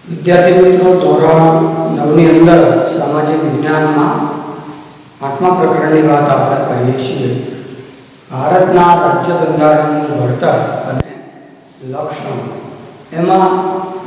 विद्यार्थी मित्रों धोरण 9 अंदर सामाजिक विज्ञान में 8मा प्रकरण की बात આપણે કરીએ છીએ। ભારતના રાજ્ય બંધારણનું ઘડતર અને લક્ષણો એમાં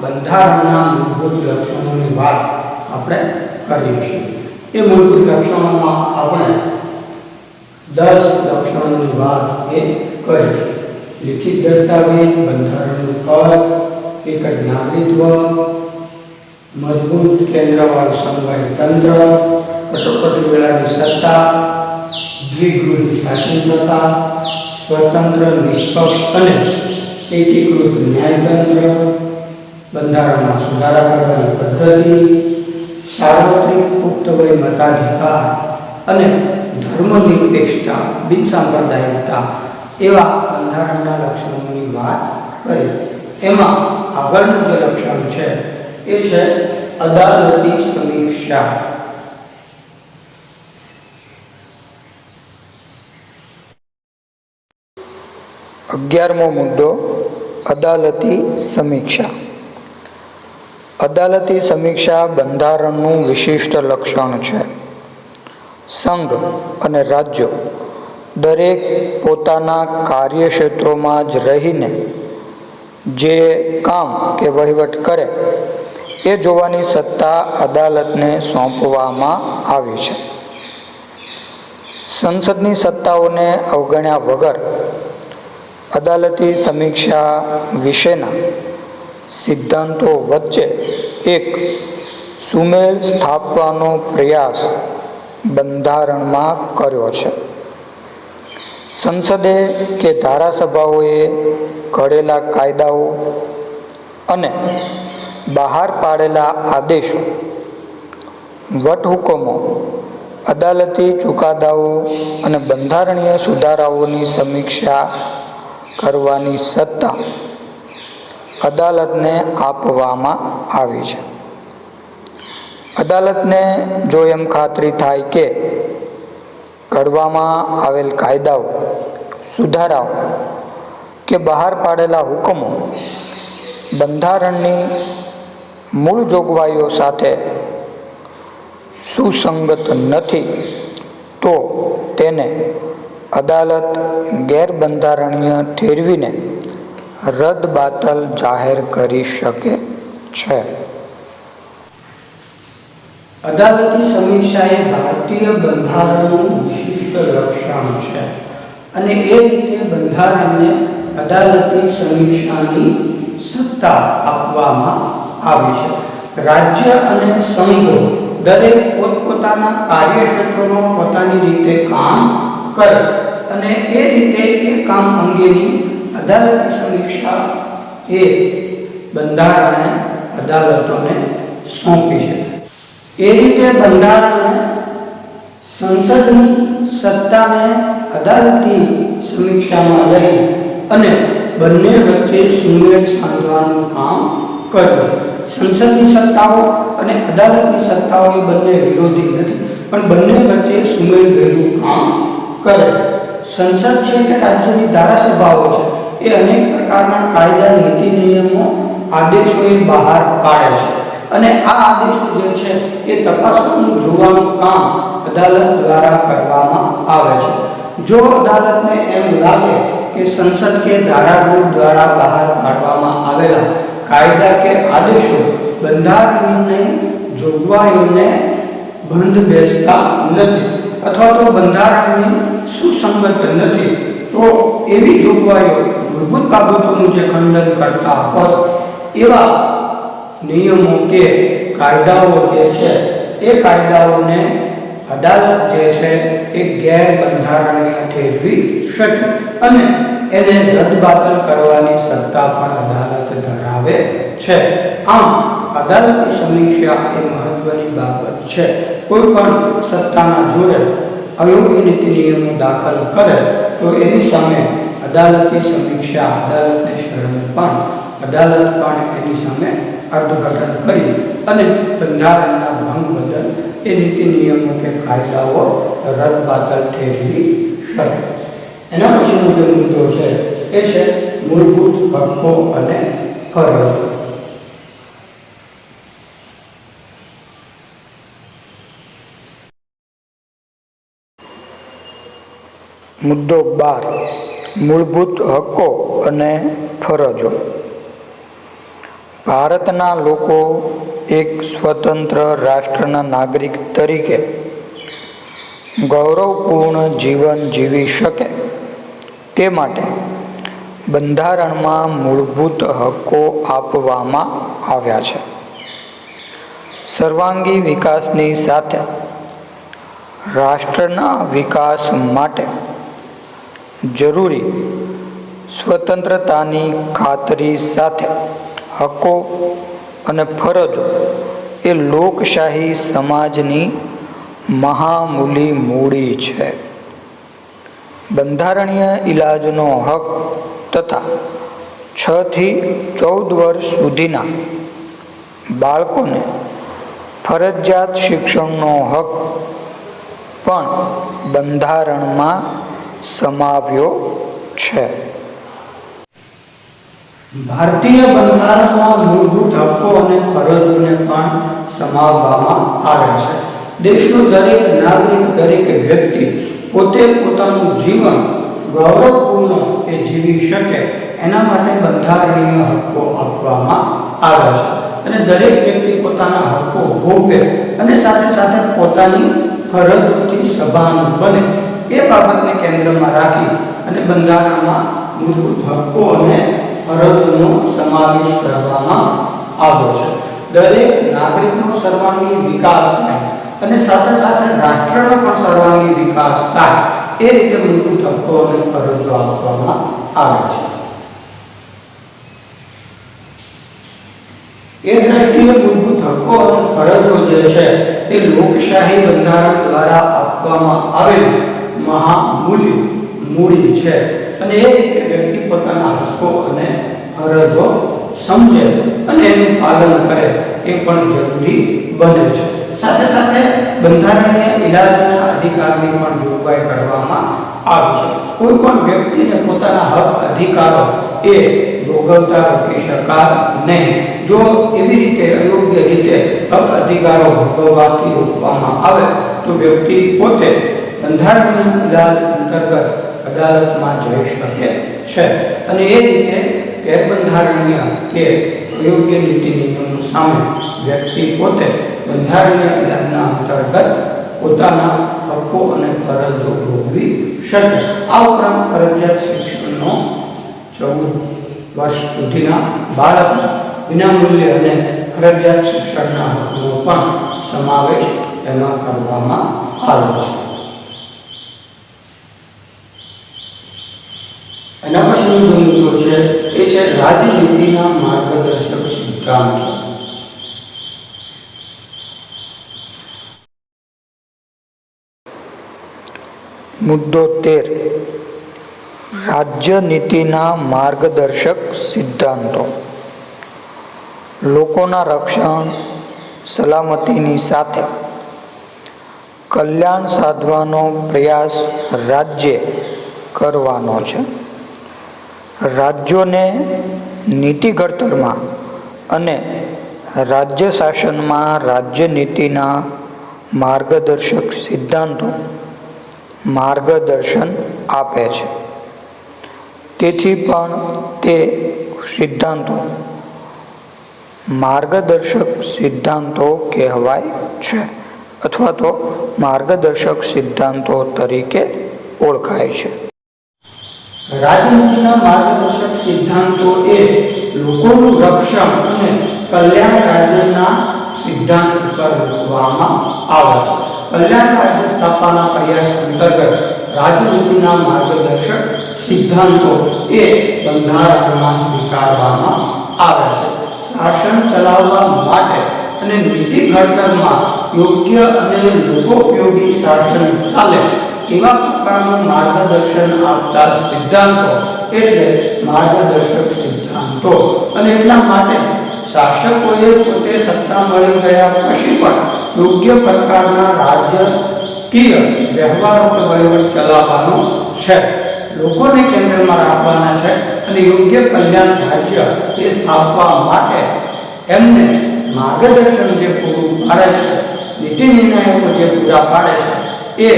બંધારણના મૂળભૂત લક્ષણોની વાત આપણે કરીએ છીએ। એ મૂળભૂત લક્ષણોમાં આપણે 10 લક્ષણોની વાત એ કરી। લિખિત દસ્તાવેજ, બંધારણનું પદ, એક જ નાગરિકત્વ, मजबूत केन्द्रवाळू समवाय तंत्र, कटोकटी वेळानी सत्ता, द्विगुणी शासन प्रथा, स्वतंत्र निष्पक्ष अने एकीकृत न्यायतंत्र, बंधारणमां सुधारा करवानी पद्धति, सार्वत्रिक पुख्त वय मताधिकार अने धर्मनिरपेक्षता, बिनसांप्रदायिकता एवा बंधारणना लक्षणोनी वात करी। एमां आगळनुं जे लक्षण छे એ છે અદાલતી સમીક્ષા। 11મો મુદ્દો અદાલતી સમીક્ષા। અદાલતી સમીક્ષા બંધારણનું વિશિષ્ટ લક્ષણ છે। સંઘ અને રાજ્યો દરેક પોતાના કાર્યક્ષેત્રોમાં જ રહીને જે કામ કે વહીવટ કરે એ જોવાની સત્તા અદાલતને સોંપવામાં આવી છે। સંસદની સત્તાઓને અવગણ્યા વગર અદાલતી સમીક્ષા વિશેના સિદ્ધાંતો વચ્ચે એક સુમેળ સ્થાપવાનો પ્રયાસ બંધારણમાં કર્યો છે। સંસદે કે ધારાસભાઓએ ઘડેલા કાયદાઓ અને બહાર પાડેલા આદેશો, વટહુકમો, અદાલતી ચુકાદાઓ અને બંધારણીય સુધારાઓની સમીક્ષા કરવાની સત્તા અદાલતને આપવામાં આવી છે। અદાલતને જો એમ ખાતરી થાય કે ઘડવામાં આવેલ કાયદાઓ, સુધારાઓ કે બહાર પાડેલા હુકમો બંધારણની મૂળ જોગવાઈઓ સાથે સુસંગત નથી તો તેને અદાલત ગેરબંધારણીય ઠેરવીને રદબાતલ જાહેર કરી શકે છે। અદાલતી સમીક્ષા એ ભારતીય બંધારણનું વિશિષ્ટ લક્ષણ છે અને એ રીતે બંધારણને અદાલતી સમીક્ષાની સત્તા આપવામાં આવી છે। રાજ્ય અને સંઘો દરેક પોતપોતાના કાર્યક્ષેત્રોમાં પોતાની રીતે કામ કરે અને એ રીતે એ કામ અંગેની અદાલતી સમીક્ષા એ બંધારણે અદાલતોને સોંપી છે। એ રીતે બંધારણે સંસદની સત્તાને અદાલતી સમીક્ષામાં લઈ અને બંને વચ્ચે સુમેળ સાંધવાનું કામ કર્યું। સંસદની સત્તાઓ અને અદાલતની સત્તાઓ એ બંને વિરોધી નથી પણ બંને વચ્ચે સુમેળભેરું કામ કરે। સંસદ છે કે રાજ્યની ધારાસભાઓ છે એ અનેક પ્રકારના કાયદા, નીતિ, નિયમો, આદેશો એ બહાર પાડે છે અને આ આદેશો જે છે એ તપાસવાનું જોવાનું કામ અદાલત દ્વારા કરવામાં આવે છે। જો અદાલતને એમ લાગે કે संसद के धारागृह द्वारा बहार पाडवामां आवेला कायदा के आदेशों बंधारणीय जोगवाईओने बंध बेसता नथी अथवा तो बंधारणनी सुसंगत नथी तो एवी जोगवाईओ मूलभूत बाबतोनुं जे खंडन करता होय एवा नियमों के कायदाओ जे छे ए कायदाओने अदालत जे छे एक गैर बंधारणीय ठेरवी शके અને એને રદબાતલ કરવાની સત્તા પણ અદાલત ધરાવે છે। આમ અદાલતી સમીક્ષા એ મહત્વની બાબત છે। કોઈ પણ સત્તાના જોડે અયોગ્ય નીતિ નિયમો દાખલ કરે તો એની સામે અદાલતી સમીક્ષા અદાલતને શરણે પણ અદાલત પણ એની સામે અર્થઘટન કરી અને બંધારણના ભંગ બદલ એ નીતિ નિયમો કે કાયદાઓ રદબાતલ ઠેરવી શકે। એના પછીનો જે મુદ્દો છે એ છે મૂળભૂત હક્કો અને ફરજો। મુદ્દો 12 મૂળભૂત હક્કો અને ફરજો. ભારતના લોકો એક સ્વતંત્ર રાષ્ટ્રના નાગરિક તરીકે ગૌરવપૂર્ણ જીવન જીવી શકે તે માટે બંધારણમાં મૂળભૂત હક્કો આપવામાં આવ્યા છે. સર્વાંગી વિકાસની સાથે રાષ્ટ્રના વિકાસ માટે જરૂરી સ્વતંત્રતાની ખાતરી સાથે હક્કો અને ફરજો એ લોકશાહી સમાજની મહામૂલી મૂડી છે. બંધારણીય ઇલાજનો હક તથા 6 થી 14 વર્ષ સુધીના બાળકોને ફરજિયાત શિક્ષણનો હક પણ બંધારણમાં સમાવ્યો છે. ભારતીય બંધારણમાં મૂળભૂત હક્કો અને ફરજોને પણ સમાવવામાં આવે છે. દેશનો દરેક નાગરિક, દરેક વ્યક્તિ પોતે પોતાનું જીવન ગૌરવપૂર્ણ જીવી શકે એના માટે બંધારણીય હક્કો આપવામાં આવે છે. અને દરેક વ્યક્તિ પોતાના હક્કો ભોગવે અને સાથે સાથે પોતાની ફરજોથી સભાન બને એ બાબતને કેન્દ્રમાં રાખી અને બંધારણમાં મૂળભૂત હક્કો અને ફરજોનો સમાવેશ કરવામાં આવ્યો છે. દરેક નાગરિકનો સર્વાંગી વિકાસ થાય અને સાથે સાથે રાષ્ટ્રનો પણ સર્વાંગી વિકાસ થાય એ રીતે મૂળભૂત હક્કો અને ફરજો આપવામાં આવે છે. એ દ્રષ્ટિએ મૂળભૂત હક્કો અને ફરજો જે છે એ લોકશાહી બંધારણ દ્વારા આપવામાં આવેલી મહામૂલ્ય મૂડી છે. અને એ રીતે વ્યક્તિ પોતાના હક્કો અને ફરજો સમજે અને એનું પાલન કરે એ પણ જરૂરી બને છે. સાથે સાથે બંધારણીય ઇલાજના અધિકારની પણ જોગવાઈ કરવામાં આવી છે. કોઈ પણ વ્યક્તિને પોતાના હક અધિકારો એ ભોગવતા રોકી શકાય નહીં. જો એવી રીતે અયોગ્ય રીતે હક અધિકારો ભોગવવાથી રોકવામાં આવે તો વ્યક્તિ પોતે બંધારણીય ઇલાજ અંતર્ગત અદાલતમાં જઈ શકે છે. અને એ રીતે ગેરબંધારણીય કે અયોગ્ય નીતિ નિયમો સામે વ્યક્તિ પોતે બંધારણીય ઇલાજના અંતર્ગત પોતાના હક્કો અને ફરજો ભોગવી શકે. આ ઉપરાંત ફરજિયાત શિક્ષણનો 14 વર્ષ સુધીના બાળકને વિનામૂલ્ય અને ફરજિયાત શિક્ષણના હકનો પણ સમાવેશ એમાં કરવામાં આવ્યો છે. એના પછીનો મુદ્દો છે એ છે રાજનીતિના માર્ગદર્શક સિદ્ધાંતો. મુદ્દો 13 રાજ્યનીતિના માર્ગદર્શક સિદ્ધાંતો. લોકોના રક્ષણ, સલામતીની સાથે કલ્યાણ સાધવાનો પ્રયાસ રાજ્યે કરવાનો છે. રાજ્યોને નીતિ ઘડતરમાં અને રાજ્ય શાસનમાં રાજ્યનીતિના માર્ગદર્શક સિદ્ધાંતો માર્ગદર્શન આપે છે. તેથી પણ તે સિદ્ધાંતો માર્ગદર્શક સિદ્ધાંતો કહેવાય છે અથવા તો માર્ગદર્શક સિદ્ધાંતો તરીકે ઓળખાય છે. રાજનીતિના માર્ગદર્શક સિદ્ધાંતો એ લોકોનું રક્ષણ અને કલ્યાણ રાજ્યના સિદ્ધાંત ઉપર મૂકવામાં આવે છે. કલ્યાણ રાજ્ય સ્થાપવાના પ્રયાસ અંતર્ગત રાજનીતિના માર્ગદર્શક સિદ્ધાંતો એ બંધારણમાં સ્વીકારવામાં આવે છે. શાસન ચલાવવા માટે અને નીતિ ઘડતરમાં યોગ્ય અને લોકોપયોગી શાસન ચાલે એવા પ્રકારનું માર્ગદર્શન આપતા સિદ્ધાંતો એટલે માર્ગદર્શક સિદ્ધાંતો. અને એટલા માટે શાસકોએ પોતે સત્તા મળી ગયા પછી પણ યોગ્ય પ્રકારના રાજકીય વ્યવહારો કે વહીવટ ચલાવવાનો છે. લોકોને કેન્દ્રમાં રાખવાના છે અને યોગ્ય કલ્યાણ રાજ્ય એ સ્થાપવા માટે એમને માર્ગદર્શન જે પૂરું પાડે છે, નીતિ નિર્ણયો જે પૂરા પાડે છે એ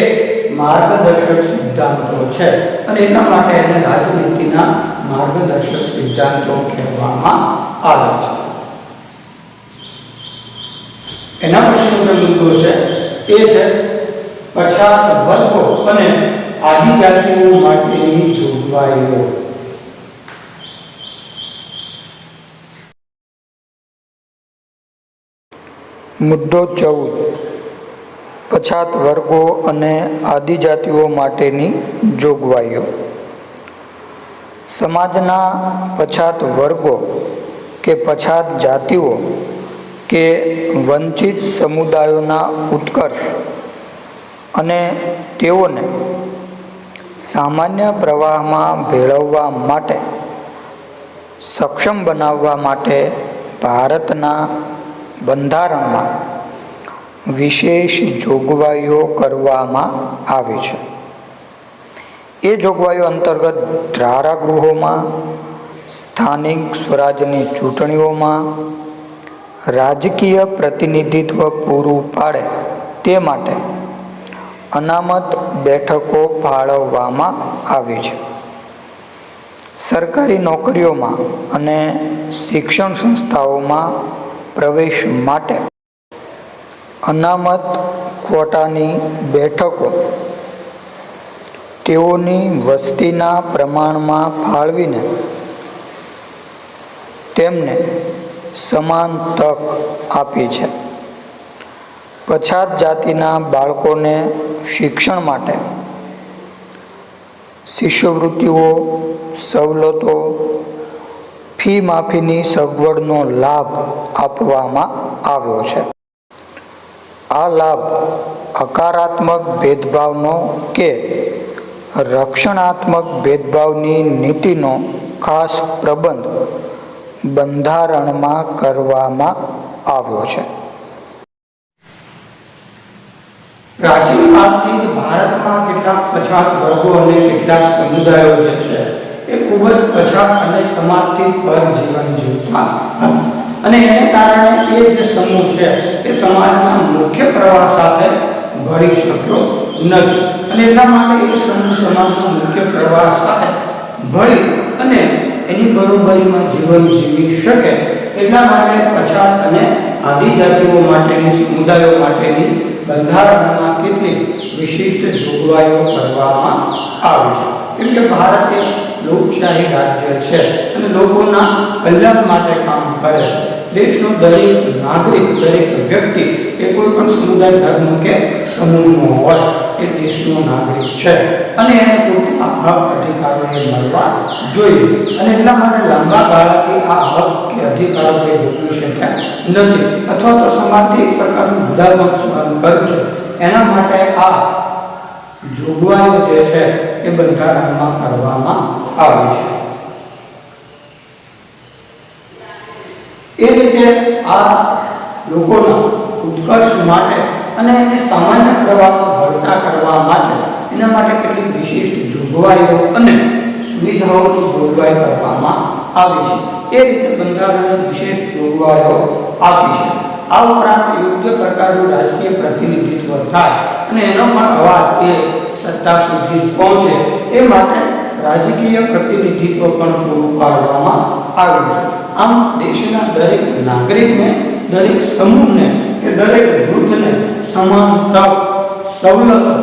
માર્ગદર્શક સિદ્ધાંતો છે અને એટલા માટે એને રાજનીતિના માર્ગદર્શક સિદ્ધાંતો કહેવામાં આવે છે. એના પછીનો મુદ્દો છે એ છે પછાત વર્ગો અને આદિજાતિઓ માટેની જોગવાઈઓ. મુદ્દો 14. પછાત વર્ગો અને આદિજાતિઓ માટેની જોગવાઈઓ. સમાજના પછાત વર્ગો કે પછાત જાતિઓ કે વંચિત સમુદાયોના ઉત્કર્ષ અને તેઓને સામાન્ય પ્રવાહમાં ભેળવવા માટે સક્ષમ બનાવવા માટે ભારતના બંધારણમાં વિશેષ જોગવાઈઓ કરવામાં આવી છે. એ જોગવાઈઓ અંતર્ગત ધારાગૃહોમાં, સ્થાનિક સ્વરાજ્યની ચૂંટણીઓમાં રાજકીય પ્રતિનિધિત્વ પૂરું પાડે તે માટે અનામત બેઠકો ફાળવવામાં આવી છે. સરકારી નોકરીઓમાં અને શિક્ષણ સંસ્થાઓમાં પ્રવેશ માટે અનામત ક્વોટાની બેઠકો તેઓની વસ્તીના પ્રમાણમાં ફાળવીને તેમને સમાન તક આપી છે. પછાત જાતિના બાળકોને શિક્ષણ માટે શિષ્યવૃત્તિઓ, સવલતો, ફી માફીની સગવડનો લાભ આપવામાં આવ્યો છે. આ લાભ હકારાત્મક ભેદભાવનો કે રક્ષણાત્મક ભેદભાવની નીતિનો ખાસ પ્રબંધ બંધારણમાં કરવામાં આવ્યો છે. પ્રાચીન કાળથી જ ભારતમાં કેટલાક પછાત વર્ગો અને કેટલાક સમુદાયો જે છે એ ખૂબ જ પછાત અને સમાજથી પર જીવન જીવતા હતા અને એને કારણે એ જે સમૂહ છે એ સમાજના મુખ્ય પ્રવાહ સાથે ભળી શક્યો નથી અને એટલા માટે એ સમૂહ સમાજના મુખ્ય પ્રવાહ સાથે ભળી અને એની બરોબરીમાં જીવન જીવી શકે એટલા માટે પછાત અને આદિજાતિઓ માટેની, સમુદાયો માટેની બંધારણમાં કેટલીક વિશિષ્ટ જોગવાઈઓ કરવામાં આવી છે. કેમ કે ભારત એક લોકશાહી રાજ્ય છે અને લોકોના કલ્યાણ માટે કામ કરે છે. દેશનો દરેક નાગરિક, દરેક વ્યક્તિ એ કોઈ પણ સમુદાય, ધર્મ કે સમૂહનો હોય એ દેશનો નાગરિક છે અને એને પૂરતા હક અધિકારો મળવા જોઈએ અને એટલા માટે લાંબા ગાળાથી આ હક કે અધિકારો જે ભોગવી શક્યા નથી અથવા તો સમાજથી એક પ્રકારનું જુદાપણ સહન કર્યું છે એના માટે આ જોગવાઈઓ જે છે એ બંધારણમાં કરવામાં આવી છે. એ રીતે આ લોકોના ઉત્કર્ષ માટે અને એને સામાન્ય પ્રવાહમાં ભળતા કરવા માટે એના માટે કેટલીક વિશિષ્ટ જોગવાઈઓ અને સુવિધાઓની જોગવાઈ કરવામાં આવી છે. એ રીતે બંધારણે વિશેષ જોગવાઈઓ આપી છે. આ ઉપરાંત યોગ્ય પ્રકારનું રાજકીય પ્રતિનિધિત્વ થાય અને એનો પણ અવાજ એ સત્તા સુધી પહોંચે એ માટે રાજકીય પ્રતિનિધિત્વ પણ પૂરું પાડવામાં આવ્યું છે. આમ દેશના દરેક નાગરિકને, દરેક સમૂહને કે દરેક જૂથને સમાન તક, સવલતો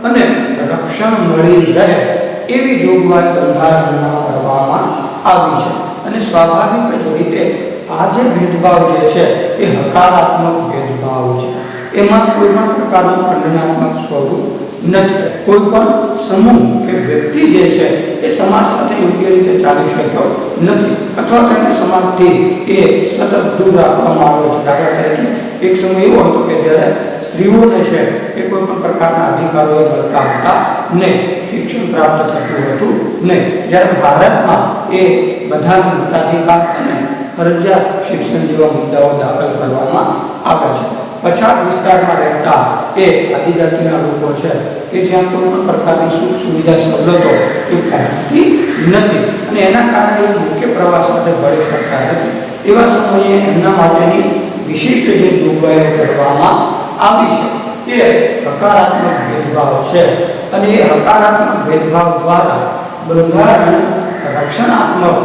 અને રક્ષણ મળી રહે એવી જોગવાઈ બંધારણમાં કરવામાં આવી છે અને સ્વાભાવિક જ રીતે આ જે ભેદભાવ જે છે એ હકારાત્મક ભેદભાવ છે. એમાં કોઈ પણ પ્રકારનું ખંડનાત્મક સ્વરૂપ નથી. કોઈ પણ સમૂહ કે વ્યક્તિ જે છે એ સમાજ સાથે યોગ્ય રીતે ચાલી શક્યો નથી અથવા તો એને સમાજથી એ સતત દૂર રાખવામાં આવ્યો છે. દાખલા તરીકે એક સમય એવો હતો કે જ્યારે સ્ત્રીઓને છે એ કોઈ પણ પ્રકારના અધિકારો મળતા હતા નહીં, શિક્ષણ પ્રાપ્ત થતું હતું નહીં. જ્યારે ભારતમાં એ બધાને મતાધિકાર અને ફરજિયાત શિક્ષણ જેવા મુદ્દાઓ દાખલ કરવામાં આવે છે. પછાત વિસ્તારમાં રહેતા એ આદિજાતિના લોકો છે કે જ્યાં કોઈ પણ પ્રકારની સુખ સુવિધા, સવલતો એ પહોંચતી નથી અને એના કારણે મુખ્ય પ્રવાહ સાથે ભળી શકતા નથી. એવા સમયે એમના માટેની વિશિષ્ટ જે જોગવાઈઓ કરવામાં આવી છે એ હકારાત્મક ભેદભાવ છે અને એ હકારાત્મક ભેદભાવ દ્વારા બંધારણ રક્ષણાત્મક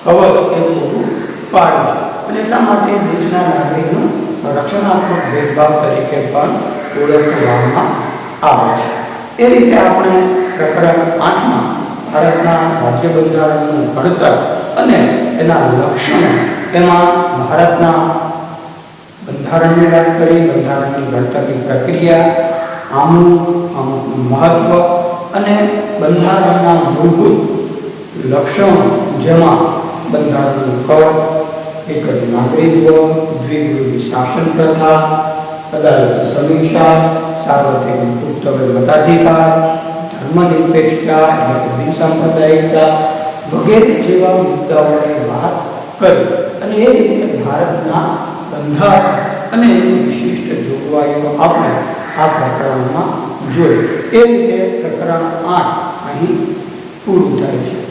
કવચ એ પૂરું પાડે છે અને એટલા માટે દેશના નાગરિકનું રક્ષણાત્મક ભેદભાવ તરીકે પણ ઓળખવામાં આવે છે. એ રીતે આપણે પ્રકરણ 8માં ભારતના રાજ્ય બંધારણનું ઘડતર અને એના લક્ષણો એમાં ભારતના બંધારણની વાત કરી, બંધારણની ઘડતરની પ્રક્રિયા, આમનું મહત્વ અને બંધારણના મૂળભૂત લક્ષણો જેમાં બંધારણનું કદ, એક જ નાગરિકત્વ, દ્વિગૃહી શાસન પ્રથા, અદાલતી સમીક્ષા, સાર્વત્રિક પુખ્તવય મતાધિકાર, ધર્મનિરપેક્ષતા એટલે કે બિનસાંપ્રદાયિકતા વગેરે જેવા મુદ્દાઓની વાત કરી અને એ રીતે ભારતના બંધારણ અને એની વિશિષ્ટ જોગવાઈઓ આપણે આ પ્રકરણમાં જોઈ. એ રીતે પ્રકરણ 8 અહીં પૂરું થાય છે.